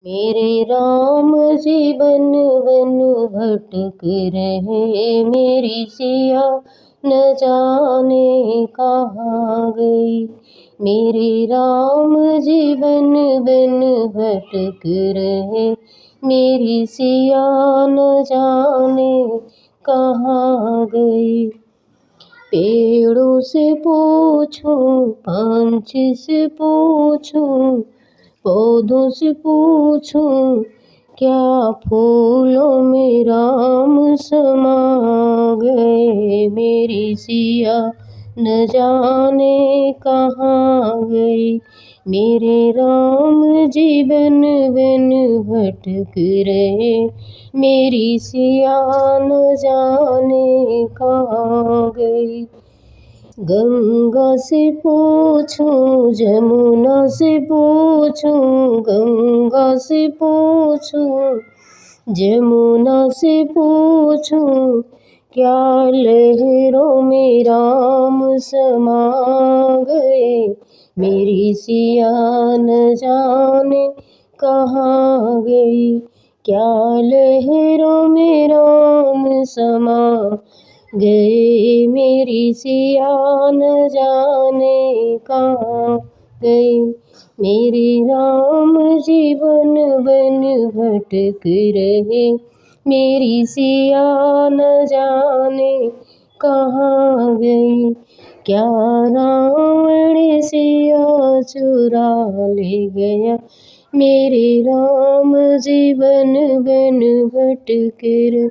मेरे राम जी बन बन भटक रहे, मेरी सिया न जाने कहाँ गई। मेरे राम जी बन बन भटक रहे, मेरी सिया न जाने कहाँ गई। पेड़ों से पूछूं, पंछी से पूछूं, पौधों से पूछूं, क्या फूलों में राम समा गए। मेरी सिया न जाने कहाँ गई। मेरे राम जी बन बन भटक रहे, मेरी सिया न जाने कहाँ गई। गंगा से पूछूं, जमुना से पूछूं, गंगा से पूछूं, जमुना से पूछूं, क्या लहरों में राम समा गए। मेरी सिया न जाने कहाँ गई। क्या लहरों में राम समा गए, मेरी सिया न जाने कहाँ गई। मेरे राम जी बन बन भटक रहे, मेरी सिया न जाने कहाँ गई। क्या रावण सिया चुरा ले गया, मेरे राम जी बन बन भटक रहे।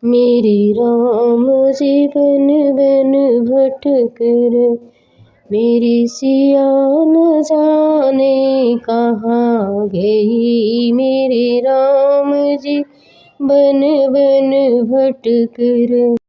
मेरे राम जी बन बन भटक रहे, मेरी सिया न जाने कहाँ गई। मेरे राम जी बन बन भटक रहे।